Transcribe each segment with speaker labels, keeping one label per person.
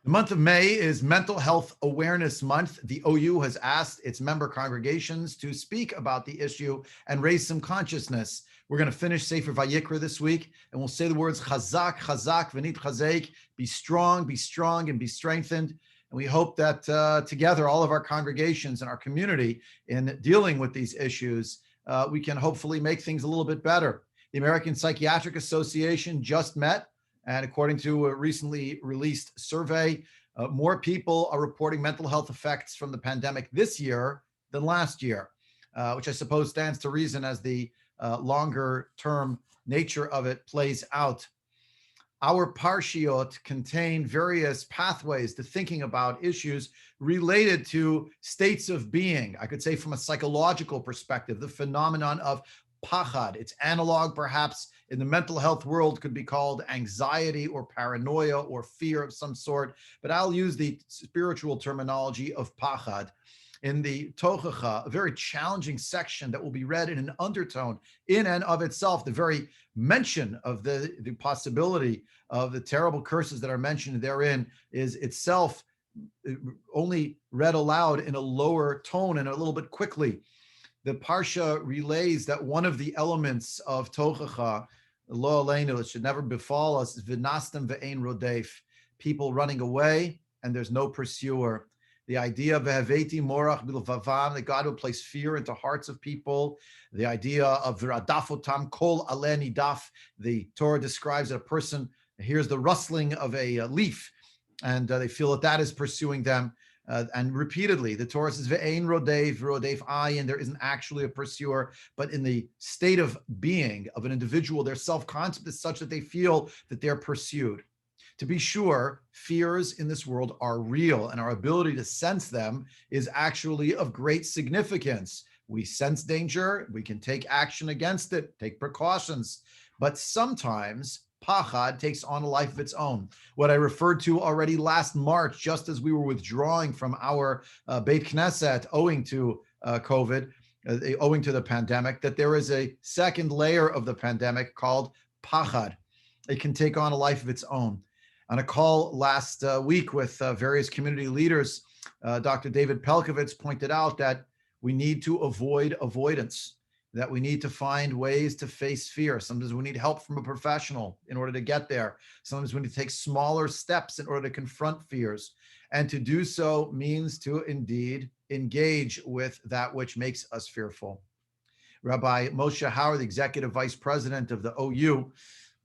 Speaker 1: The month of May is Mental Health Awareness Month. The OU has asked its member congregations to speak about the issue and raise some consciousness. We're going to finish Sefer Vayikra this week, and we'll say the words Chazak, Chazak, V'nit Chazek, be strong, and be strengthened. And we hope that together, all of our congregations and our community in dealing with these issues, we can hopefully make things a little bit better. The American Psychiatric Association just met, and according to a recently released survey, more people are reporting mental health effects from the pandemic this year than last year, which I suppose stands to reason as the longer term nature of it plays out. Our Parshiot contain various pathways to thinking about issues related to states of being. I could say from a psychological perspective, the phenomenon of pachad. Its analog, perhaps, in the mental health world could be called anxiety or paranoia or fear of some sort, but I'll use the spiritual terminology of pachad. In the Tochacha, a very challenging section that will be read in an undertone in and of itself, the very mention of the possibility of the terrible curses that are mentioned therein is itself only read aloud in a lower tone and a little bit quickly. The Parsha relays that one of the elements of Tochacha, Lo Aleinu, it should never befall us, is V'nastem ve'ein rodef, people running away and there's no pursuer. The idea of V'haveti morach bilvavam, that God will place fear into hearts of people. The idea of V'radafotam kol aleni daf, the Torah describes that a person hears the rustling of a leaf and they feel that is pursuing them. And repeatedly, the Torah says, Ve'ein rodef, ayin, there isn't actually a pursuer, but in the state of being of an individual, their self-concept is such that they feel that they're pursued. To be sure, fears in this world are real, and our ability to sense them is actually of great significance. We sense danger, we can take action against it, take precautions, but sometimes pachad takes on a life of its own. What I referred to already last March, just as we were withdrawing from our Beit Knesset owing to COVID, owing to the pandemic, that there is a second layer of the pandemic called pachad. It can take on a life of its own. On a call last week with various community leaders, Dr. David Pelkovitz pointed out that we need to avoid avoidance, that we need to find ways to face fear. Sometimes we need help from a professional in order to get there. Sometimes we need to take smaller steps in order to confront fears. And to do so means to indeed engage with that which makes us fearful. Rabbi Moshe Hauer, the executive vice president of the OU,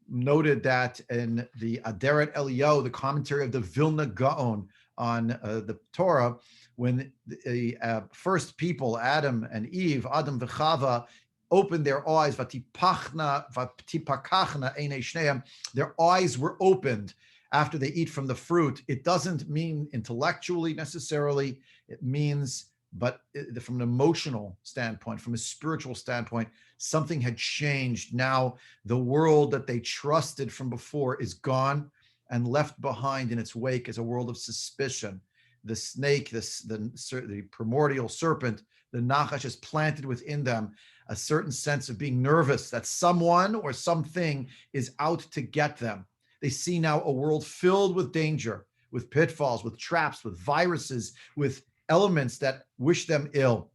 Speaker 1: noted that in the Aderet Eliyahu, the commentary of the Vilna Gaon on the Torah, when the first people, Adam and Eve, Adam v'Chava, opened their eyes, vatipakachna einei shneim, their eyes were opened after they eat from the fruit. It doesn't mean intellectually necessarily, it means, but from an emotional standpoint, from a spiritual standpoint, something had changed. Now the world that they trusted from before is gone, and left behind in its wake is a world of suspicion. The snake, the primordial serpent, the nachash, has planted within them a certain sense of being nervous that someone or something is out to get them. They see now a world filled with danger, with pitfalls, with traps, with viruses, with elements that wish them ill.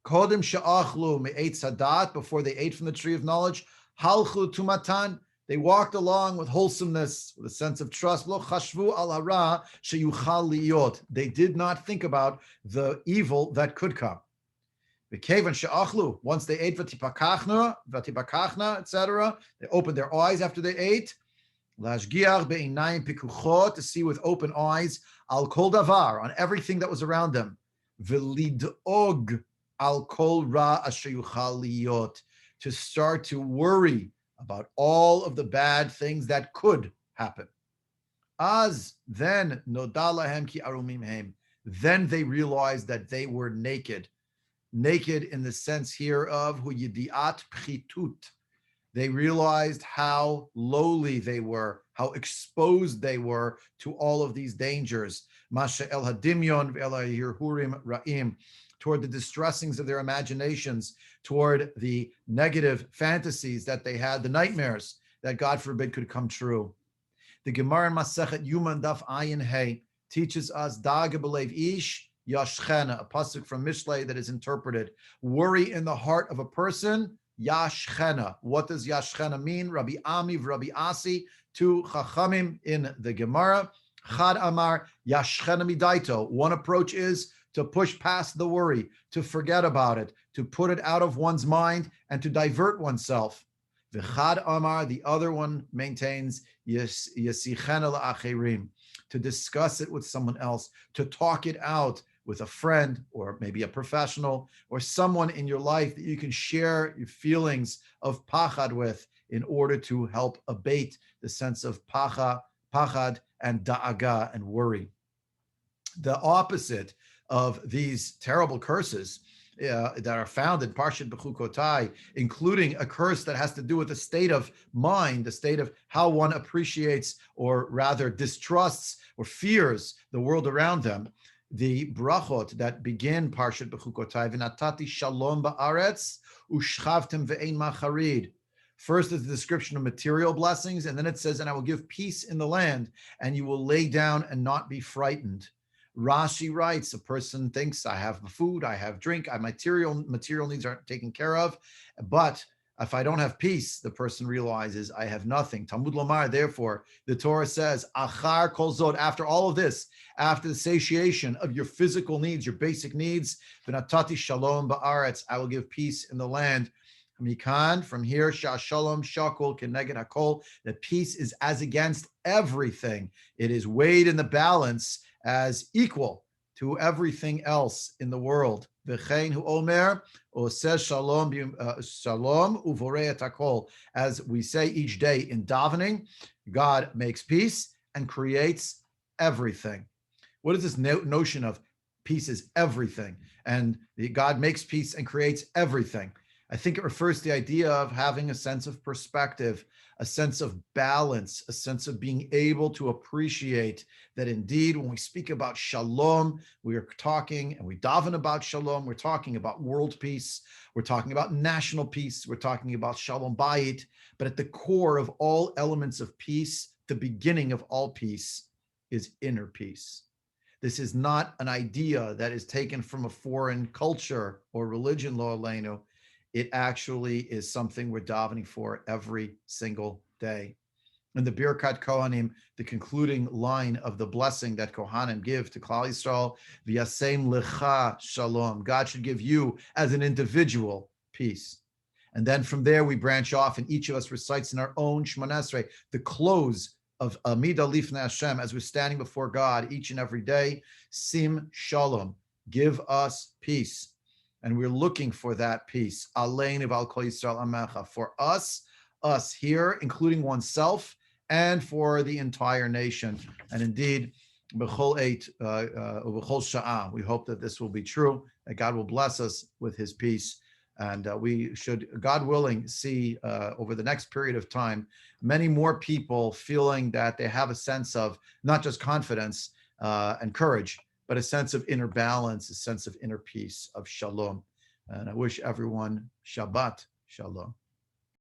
Speaker 1: Kodem she'achlu me'etz hadat, before they ate from the tree of knowledge, halchu tumatan, they walked along with wholesomeness, with a sense of trust. Lo chashvu al hara sheyuchal liyot. They did not think about the evil that could come. V'kevan she'achlu, once they ate vatipakachna, etc., they opened their eyes after they ate. Lashgiach be'inayim pikuchot, to see with open eyes, al kol davar, on everything that was around them. V'lid'og al kol ra asher yuchal liyot, to start to worry about all of the bad things that could happen. Az, then noda lahem ki arumim hem, then they realized that they were naked. Naked in the sense here of hu yidiat pchitut. They realized how lowly they were, how exposed they were to all of these dangers. Masha el hadimyon ve'el hirhurim ra'im, toward the distressings of their imaginations, toward the negative fantasies that they had, the nightmares that God forbid could come true. The Gemara in Masechet Yuman Daf Ayin Hey teaches us Daga b'leiv ish yashchena, a pasuk from Mishlei that is interpreted, worry in the heart of a person, yashchena. What does yashchena mean? Rabbi Ami, Rabbi Asi, two chachamim in the Gemara. Chad Amar yashchena midaito. One approach is to push past the worry, to forget about it, to put it out of one's mind, and to divert oneself. V'chad Amar, the other one maintains yasichena la'acherim, to discuss it with someone else, to talk it out with a friend or maybe a professional or someone in your life that you can share your feelings of pachad with in order to help abate the sense of pachad and da'aga and worry. The opposite of these terrible curses that are found in Parshat Bechokutai, including a curse that has to do with the state of mind, the state of how one appreciates or rather distrusts or fears the world around them. The brachot that begin Parshat Bechokutai, v'natati shalom ba'aretz u'shchavtem ve'ein macharid. First is the description of material blessings, and then it says, and I will give peace in the land, and you will lay down and not be frightened. Rashi writes, a person thinks, I have food, I have drink, material needs aren't taken care of, but if I don't have peace, the person realizes I have nothing. Talmud Lomar, therefore, the Torah says, Achar kol zot, after all of this, after the satiation of your physical needs, your basic needs, v'natati shalom ba'aretz, I will give peace in the land. Mikan, from here, Shah Shalom Shakol Keneged Hakol, that peace is as against everything. It is weighed in the balance as equal to everything else in the world. V'chein hu omer oseh shalom shalom uvorei et hakol. As we say each day in davening, God makes peace and creates everything. What is this notion of peace is everything, and God makes peace and creates everything? I think it refers to the idea of having a sense of perspective, a sense of balance, a sense of being able to appreciate that indeed, when we speak about shalom, we are talking and we daven about shalom, we're talking about world peace, we're talking about national peace, we're talking about shalom bayit, but at the core of all elements of peace, the beginning of all peace is inner peace. This is not an idea that is taken from a foreign culture or religion, lo aleinu. It actually is something we're davening for every single day. In the Birkat Kohanim, the concluding line of the blessing that Kohanim give to Klal Yisrael, V'yasem lecha shalom. God should give you as an individual peace. And then from there we branch off, and each of us recites in our own Shemona Esrei the close of Amida Lifnei Hashem as we're standing before God each and every day. Sim shalom. Give us peace. And we're looking for that peace. Aleinu v'al kol Yisrael amecha. For us here, including oneself, and for the entire nation. And indeed, b'chol eit u'b'chol sha'ah, we hope that this will be true, that God will bless us with his peace. And we should, God willing, see over the next period of time, many more people feeling that they have a sense of not just confidence and courage, but a sense of inner balance, a sense of inner peace, of shalom. And I wish everyone Shabbat Shalom.